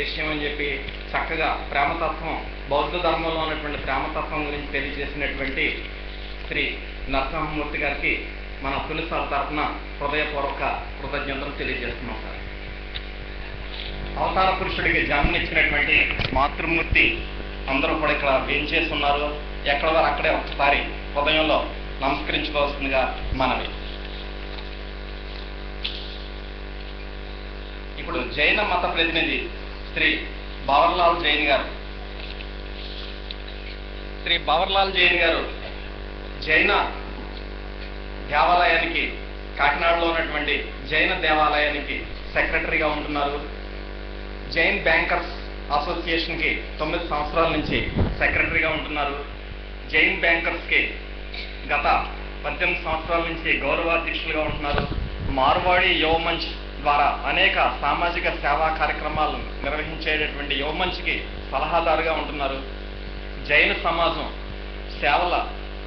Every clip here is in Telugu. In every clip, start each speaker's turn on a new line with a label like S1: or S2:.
S1: విషయం అని చెప్పి చక్కగా ప్రేమతత్వం, బౌద్ధ ధర్మంలో ఉన్నటువంటి ప్రేమతత్వం గురించి తెలియజేసినటువంటి శ్రీ నరసింహమూర్తి గారికి మన తొలిసారి తరఫున హృదయపూర్వక కృతజ్ఞతలు తెలియజేస్తున్నాం సార్. అవతార పురుషుడికి జన్మనిచ్చినటువంటి మాతృమూర్తి అందరూ కూడా ఇక్కడ వేంచేస్తున్నారు. ఎక్కడ వారు అక్కడే ఒకసారి హృదయంలో నమస్కరించుకోవాల్సిందిగా మనవి. ఇప్పుడు జైన మత ప్రతినిధి శ్రీ భవర్లాల్ జైన్ గారు, జైన దేవాలయానికి, కాకినాడలో ఉన్నటువంటి జైన దేవాలయానికి సెక్రటరీగా ఉంటున్నారు. జైన్ బ్యాంకర్స్ అసోసియేషన్కి 9 సంవత్సరాల నుంచి సెక్రటరీగా ఉంటున్నారు. జైన్ బ్యాంకర్స్కి గత 18 సంవత్సరాల నుంచి గౌరవాధ్యక్షులుగా ఉంటున్నారు. మార్వాడి యువమంచ్ ద్వారా అనేక సామాజిక సేవా కార్యక్రమాలను నిర్వహించేటటువంటి యువమంచ్కి సలహాదారుగా ఉంటున్నారు. జైన సమాజం సేవల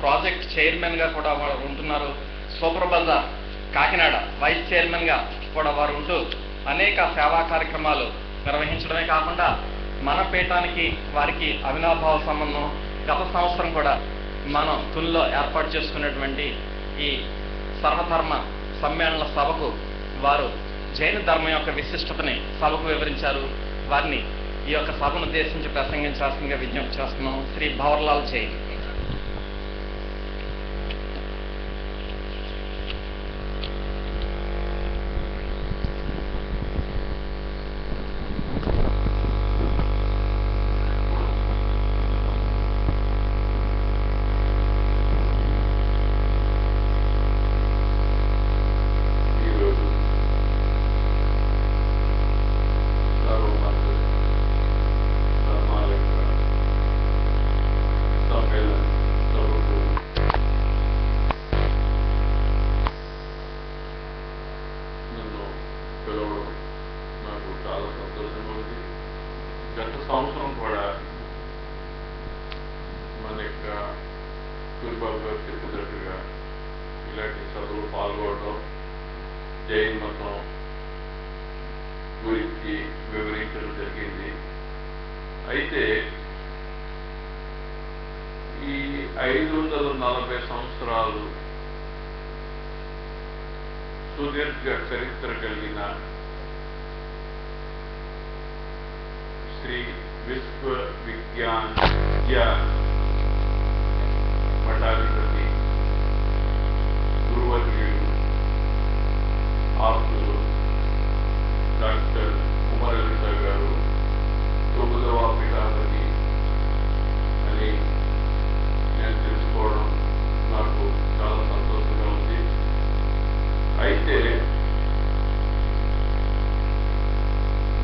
S1: ప్రాజెక్ట్ చైర్మన్గా కూడా వారు ఉంటున్నారు. సూపర్ బజార్ కాకినాడ వైస్ చైర్మన్గా కూడా వారు ఉంటూ అనేక సేవా కార్యక్రమాలు నిర్వహించడమే కాకుండా మన పీఠానికి వారికి అవినాభావ సంబంధం. గత సంవత్సరం కూడా మనం తుల్లో ఏర్పాటు చేసుకున్నటువంటి ఈ సర్వధర్మ సమ్మేళన సభకు వారు జైన ధర్మం యొక్క విశిష్టతని సభకు వివరించారు. వారిని ఈ యొక్క సభను ఉద్దేశించి ప్రసంగించాల్సిందిగా విజ్ఞప్తి చేస్తున్నాం. శ్రీ భవర్లాల్ జైన్.
S2: గత సంవత్సరం కూడా మన యొక్క సూరిబాబు గారు చెప్పినట్టుగా ఇలాంటి చదువులు పాల్గొనడం, జైన్ మతం గురించి వివరించడం జరిగింది. అయితే ఈ 540 సంవత్సరాలు సుదీర్ఘ చరిత్ర కలిగిన శ్రీ విశ్వ విజ్ఞాన్ మఠాధిపతి గురువర్యులు ఆప్తులు డాక్టర్ ఉమర్ అలీ షా గారు 9వ పీఠాధిపతి అని నేను తెలుసుకోవడం నాకు చాలా సంతోషంగా ఉంది. అయితే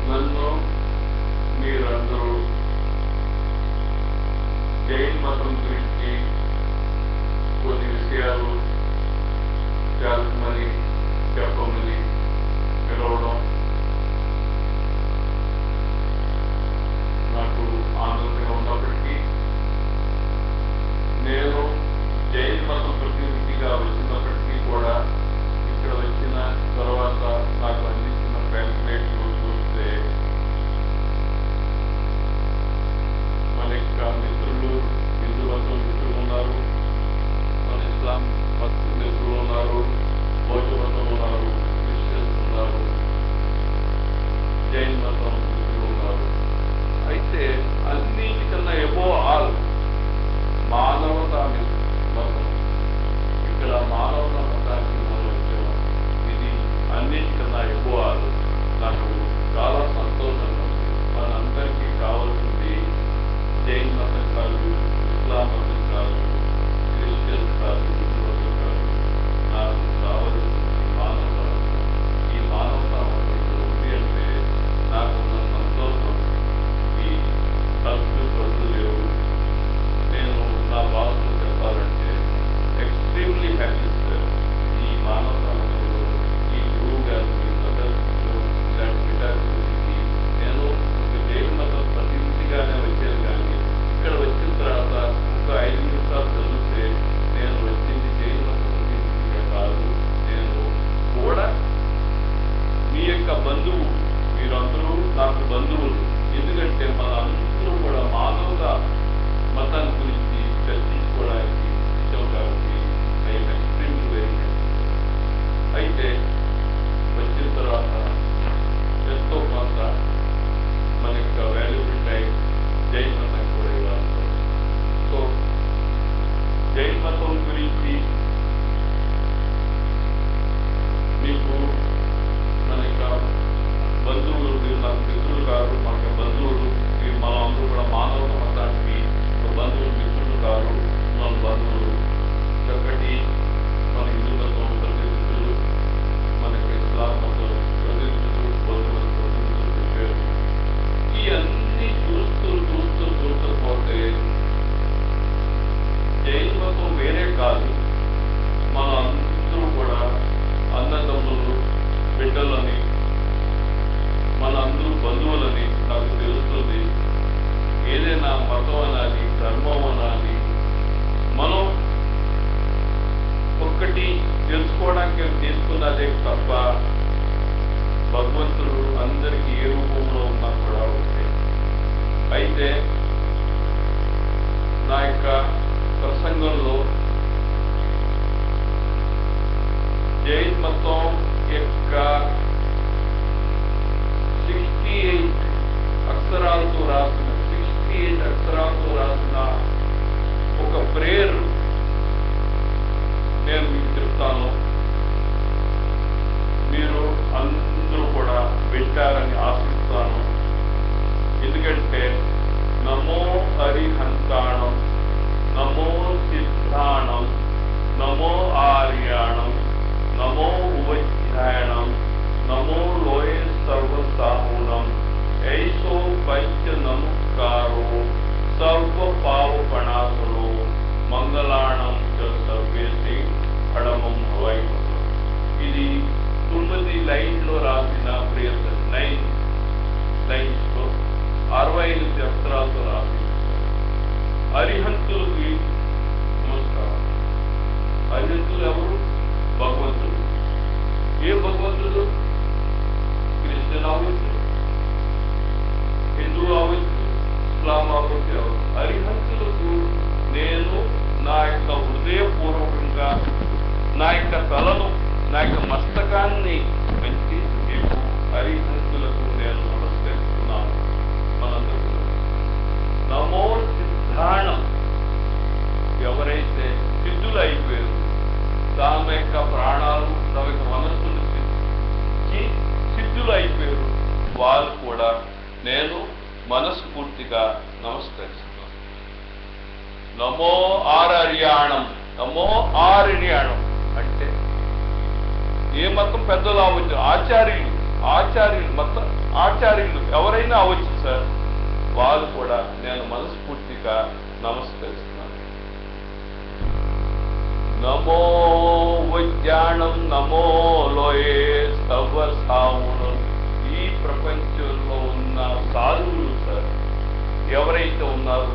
S2: నన్ను మీరందరూ జైన్ మతం గురించి కొన్ని విషయాలు చెప్పమని ఎందుకంటే నమో అరిహంతాణం, నమో సిద్ధాణం, నమో ఆర్యాణం, నమో ఉపధ్యాయణం, నమో లోయ సర్వసాహుణం, ఐసో పంచ నమస్కారో సర్వ పావపణాసనో మంగళాణం చ సర్వేసి ఫడమం హవై. ఇది 9 లైన్లో రాసిన ప్రేయర్, 9 లైన్స్లో 65 అక్షరాలతో రాసింది. అరిహంతులకి నమస్కారం. అరిహంతులు ఎవరు? భగవంతుడు. ఏ భగవంతుడు? క్రిస్టియన్ అవ్వచ్చు, హిందూ అవ్వచ్చు, ఇస్లాం అవ్వచ్చు. ఎవరు? అరిహంతులకు నేను నా యొక్క హృదయపూర్వకంగా నా యొక్క తలను, నా యొక్క మస్తకాన్ని పెంచి మీకు అరిహంతులకు నేను నమస్కరిస్తున్నాను. మనందరూ నమో సిద్ధాణం. ఎవరైతే సిద్ధులు అయిపోయారు, తమ యొక్క ప్రాణాలు, తమ యొక్క మనస్సును సిద్ధులు అయిపోయారు, వాళ్ళు కూడా నేను మనస్ఫూర్తిగా నమస్కరిస్తున్నాను. నమో ఆర్యాణం, నమో ఆర్యాణం అంటే ఏ మతం పెద్దలు అవ్వచ్చు, ఆచార్యులు మొత్తం ఆచార్యులు ఎవరైనా అవ్వచ్చు సార్, వాళ్ళు కూడా నేను మనస్ఫూర్తిగా నమస్కరిస్తున్నాను. నమో విజ్ఞానం, నమో లోయే సర్వసామునం. ఈ ప్రపంచంలో ఉన్న సాధువులు సార్, ఎవరైతే ఉన్నారో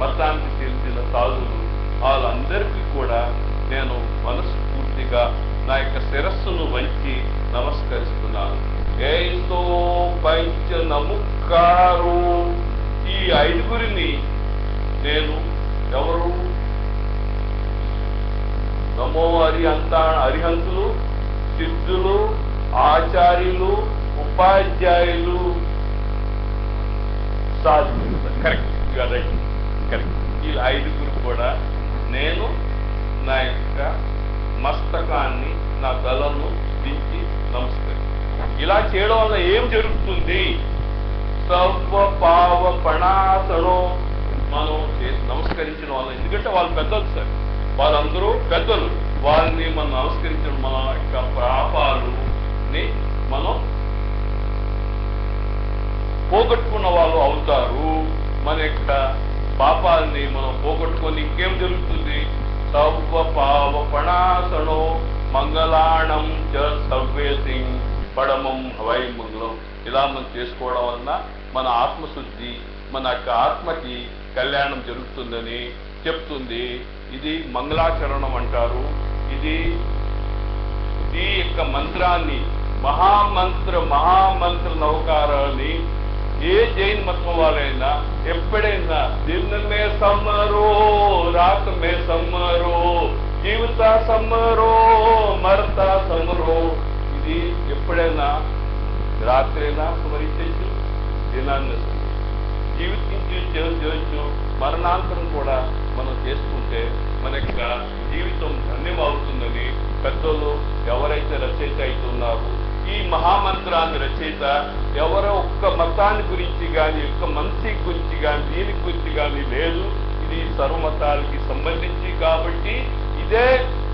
S2: మతానికి తెలిసిన సాధువులు, వాళ్ళందరికీ కూడా నేను మనస్ఫూర్తిగా నా యొక్క శిరస్సును వంచి నమస్కరిస్తున్నాను. ఏతో పంచ నమస్కారు. ఈ 5గురిని నేను ఎవరు? నమో అరిహంతులు, సిద్ధులు, ఆచార్యులు, ఉపాధ్యాయులు, సాధువులు. Correct, correct. ఈ 5గురు కూడా నేను నా యొక్క మస్తకాన్ని, నా తలను దించి నమస్కరిస్తాను. ఇలా చేయడం వల్ల ఏం జరుగుతుంది? సర్వ పావ పణాసనో. మనం నమస్కరించడం వల్ల, ఎందుకంటే వాళ్ళు పెద్దలు సార్, వాళ్ళందరూ పెద్దలు, వాళ్ళని మనం నమస్కరించడం మన యొక్క పాపాలని మనం పోగొట్టుకున్న వాళ్ళు అవుతారు. మన యొక్క పాపాలని మనం పోగొట్టుకొని ఇంకేం జరుగుతుంది? సర్వ పావ పణాసనో మంగళాణం చ సర్వేసి పడమం హవై మంగళం. ఇలా మనం చేసుకోవడం వలన మన ఆత్మశుద్ధి, మన యొక్క ఆత్మకి కళ్యాణం జరుగుతుందని చెప్తుంది. ఇది మంగళాచరణం అంటారు. ఇది ఈ యొక్క మంత్రాన్ని మహామంత్ర నవకారాన్ని ఏ జైన్ మతం వాళ్ళైనా ఎప్పుడైనా దిన్ మే సమ్మరో, రాత్ మే సమ్మరో, జీవిత సమ్మరో, మరత సమ్మరో, ఇది ఎప్పుడైనా రాత్రైనా స్మరించచ్చు, దినాన్ని జీవించి చేయొచ్చు. మరణాంతరం కూడా మనం చేసుకుంటే మన యొక్క జీవితం ధన్యమవుతుందని పెద్దలు ఎవరైతే రచయిత అవుతున్నారో, ఈ మహామంత్రాన్ని రచయిత ఎవరో ఒక్క మతాన్ని గురించి కానీ, ఒక్క మనిషి గురించి కానీ, దీని గురించి కానీ లేదు. ఇది సర్వమతాలకి సంబంధించి కాబట్టి ఇదే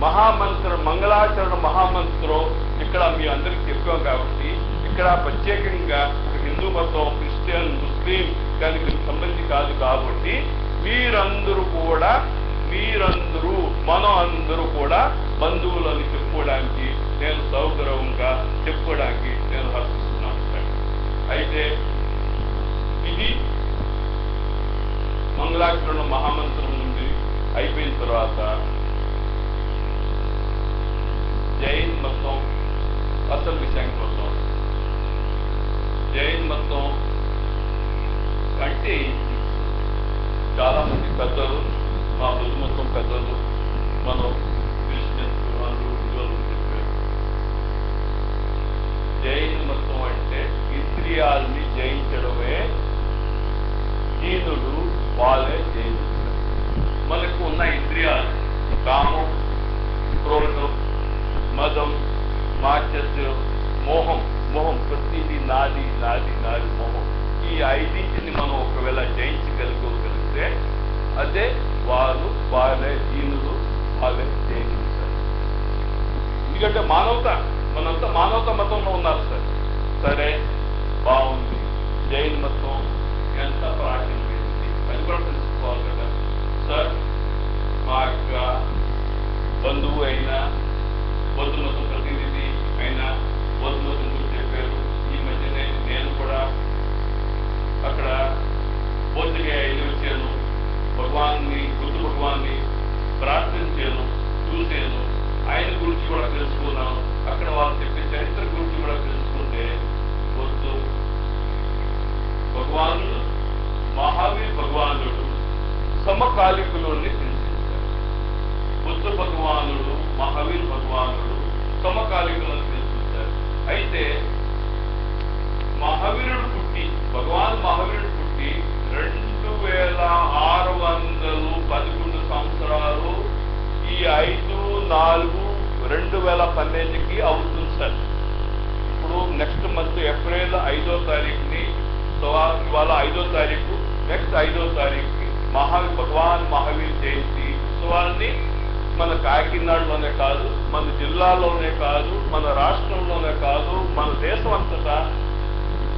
S2: మహామంత్రం, మంగళాచరణ మహామంత్రం ఇక్కడ మీ అందరికీ చెప్పాం కాబట్టి, ఇక్కడ ప్రత్యేకంగా హిందూ మతం, క్రిస్టియన్, ముస్లిం దానికి సంబంధించి కాదు కాబట్టి మీరందరూ మనం అందరూ కూడా బంధువులని చెప్పుకోవడానికి, నేను సౌగర్వంగా చెప్పుకోవడానికి నేను హర్షిస్తున్నాను సార్. అయితే ఇది మంగళాచరణ మహామంత్రం నుండి అయిపోయిన తర్వాత జైన్ మతం అసలు విషయానికి వస్తాం. జైన్ మతం కంటే చాలా మంది పెద్దలు, మా బుద్ధ మతం పెద్దలు, మనం క్రిస్టియన్స్ హిందువులు చెప్పారు. జైన్ మతం అంటే ఇంద్రియాల్ని జయించడమే జీనుడు, వాళ్ళే జయించారు. మనకు ఉన్న ఇంద్రియాలు కామం, క్రోధం, మదం, మాత్సర్యం, మోహం. ప్రతిదీ నాది మోహం. ఈ 5టిని మనం ఒకవేళ జయించగలిగితే అదే వాళ్ళే దీనులు, వాళ్ళే జైనులు సార్. ఎందుకంటే మనంతా మానవతా మతంలో ఉన్నారు సార్. సరే, బాగుంది. జైన్ మతం ఎంత ప్రాచీనమైంది అది కూడా తెలుసుకోవాలి కదా సార్. మా యొక్క బంధువు అయినా, బౌద్ధ మతం ప్రతినిధి అయినా బౌద్ధ మతం గురించి చెప్పారు. ఈ మధ్యనే నేను కూడా అక్కడ బౌద్ధగా వెళ్ళి వచ్చాను. బుద్ధ భగవాన్ని ప్రార్థించాను, చూశాను. ఆయన గురించి కూడా తెలుసుకున్నాను. అక్కడ వాళ్ళు చెప్పే చరిత్ర గురించి కూడా తెలుసుకుంటే బుద్ధ భగవానుడు, మహావీర్ భగవానుడు సమకాలికులని తెలిసించారు. బుద్ధ భగవానుడు, మహావీర్ భగవానుడు సమకాలికులను తెలిసించారు. అయితే భగవాన్ మహావీరుడు పుట్టి 2611 సంవత్సరాలు ఈ 5/4/2012కి అవుతుంది సార్. ఇప్పుడు నెక్స్ట్ మంత్ ఏప్రిల్ 5వ తారీఖుని, ఇవాళ 5వ తారీఖు, నెక్స్ట్ 5వ తారీఖుకి భగవాన్ మహావీర్ జయంతి ఉత్సవాన్ని మన కాకినాడలోనే కాదు, మన జిల్లాలోనే కాదు, మన రాష్ట్రంలోనే కాదు, మన దేశం అంతటా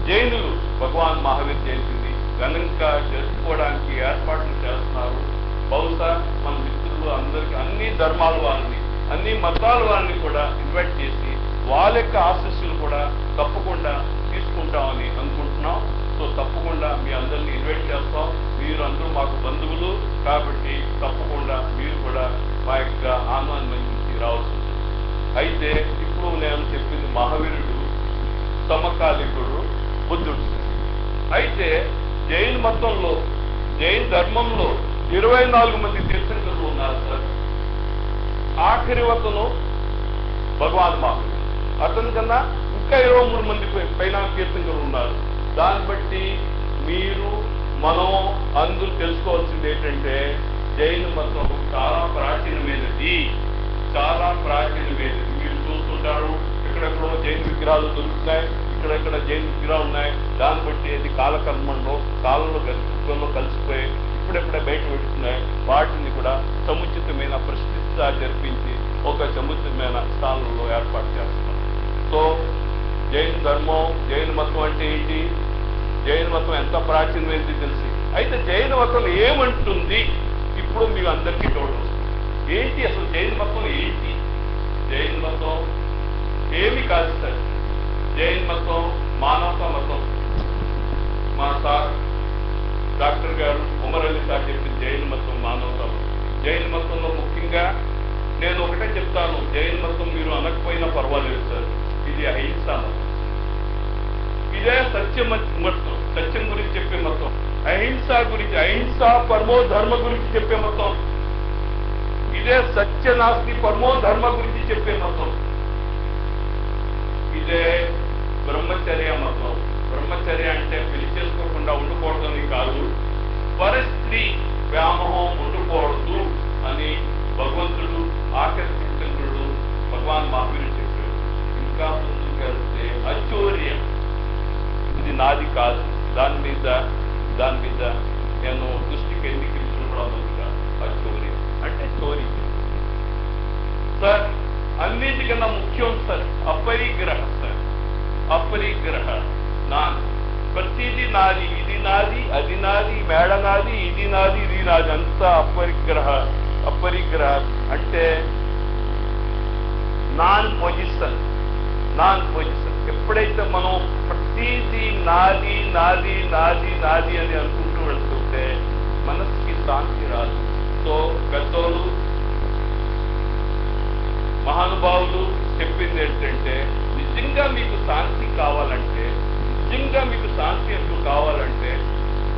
S2: జైనులు భగవాన్ మహావీర్ జయంతిని ఘనంగా జరుపుకోవడానికి ఏర్పాట్లు చేస్తున్నారు. బహుశా మన మిత్రులు అందరికీ అన్ని ధర్మాల వారిని, అన్ని మతాల వారిని కూడా ఇన్వైట్ చేసి వాళ్ళ యొక్క ఆశీస్సులు కూడా తప్పకుండా తీసుకుంటామని అనుకుంటున్నాం. సో తప్పకుండా మీ అందరినీ ఇన్వైట్ చేస్తాం. మీరు అందరూ మాకు బంధువులు కాబట్టి తప్పకుండా మీరు కూడా మా యొక్క ఆనందం నుంచి రావాల్సింది. అయితే ఇప్పుడు నేను చెప్పింది మహావీరుడు సమకాలికుడు బుద్ధుడు. అయితే జైన్ మతంలో, జైన్ ధర్మంలో 24 మంది తీర్థంకరులు ఉన్నారు సార్. ఆఖరి అతను భగవాన్ మహావీరుడు. అతని కన్నా ఇంకా 23 మంది పైన తీర్థంకరులు ఉన్నారు. దాన్ని బట్టి మీరు మనం అందరూ తెలుసుకోవాల్సింది ఏంటంటే జైన్ మతం చాలా ప్రాచీనమైనది, చాలా ప్రాచీనమైనది. మీరు చూస్తుంటారు ఎక్కడెక్కడో జైన్ విగ్రహాలు దొరుకుతున్నాయి, ఇక్కడెక్కడ జైన్ విగ్రహాలు ఉన్నాయి. దాన్ని బట్టి అది కాలకర్మంలో కాలంలో కలిసిపోయి ఇప్పుడెప్పుడే బయట పెడుతున్నాయి. వాటిని కూడా సముచితమైన ప్రతిష్ఠ జరిపించి ఒక సముచితమైన స్థానంలో ఏర్పాటు చేస్తున్నారు. సో జైన్ ధర్మం, జైన్ మతం అంటే ఏంటి, జైన మతం ఎంత ప్రాచీనమైనది తెలిసి. అయితే జైన మతం ఏమంటుంది ఇప్పుడు మీకు అందరికీ డౌట్ వస్తుంది. ఏంటి అసలు జైన మతం ఏంటి? జైన మతం ఏమి కాదు సార్. జైన మతం మానవతా మతం. మా సార్ డాక్టర్ గారు ఉమర్ అలీ సార్ చెప్పిన జైన మతం మానవతా మతం. జైన మతంలో ముఖ్యంగా నేను ఒకటే చెప్తాను, జైన మతం మీరు అనకపోయినా పర్వాలేదు సార్, ఇది అహింసా మతం. ఇదే సత్యం మతం, సత్యం గురించి చెప్పే మతం. అహింస గురించి, అహింస పరమో ధర్మ గురించి చెప్పే మతం. ఇదే సత్య నాస్తి పరమో ధర్మ గురించి చెప్పే మతం. ఇదే బ్రహ్మచర్య మతం. బ్రహ్మచర్య అంటే పెళ్లి చేసుకోకుండా ఉండిపోవడం కాదు, పరస్త్రీ వ్యామోహం ఉండకూడదు అని భగవంతుడు ఆఖరి తీర్థంకరుడు భగవాన్ మహావీరుడు చెప్పాడు. ఇంకా ముందుకు వెళ్తే అచౌర్యం, ఇది నాది కాదు, దాని మీద నేను దృష్టి కేంద్రీకరించడం కూడా ముందుగా అచౌర్యం అంటే చోరీ సార్. అన్నిటికన్నా ముఖ్యం సార్ అపరిగ్రహ సార్. అపరిగ్రహ ప్రతిదీ నాది, ఇది నాది, అది నాది, మేడ నాది, ఇది నాది, ఇది నాది, అంతా అపరిగ్రహ. అపరిగ్రహ అంటే నాన్ పొజిషన్. ఎప్పుడైతే మనం ప్రతిదీ నాది నాది నాది నాది అని అనుకుంటూ వెళ్తుంటే మనసుకి శాంతి రాదు. సో పెద్దోళ్ళు మహానుభావులు చెప్పింది ఏంటంటే నిజంగా మీకు శాంతి కావాలంటే, నిజంగా మీకు శాంతి ఎందుకు కావాలంటే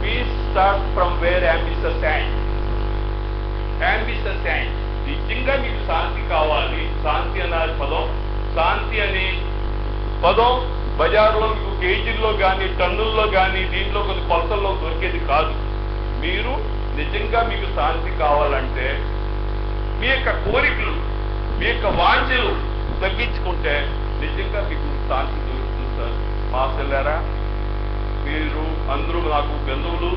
S2: peace start from where ambitious and నిజంగా మీకు శాంతి కావాలి. శాంతి అనే పదం బజార్లో మీకు కేజీల్లో కానీ టన్నుల్లో కానీ దీంట్లో కొన్ని కొలతల్లో దొరికేది కాదు. మీరు నిజంగా మీకు శాంతి కావాలంటే మీ యొక్క కోరికలు, మీ యొక్క వాంఛలు తగ్గించుకుంటే నిజంగా మీకు శాంతి దొరుకుతుంది సార్. మాసలారా మీరు అందరూ నాకు బంధువులు.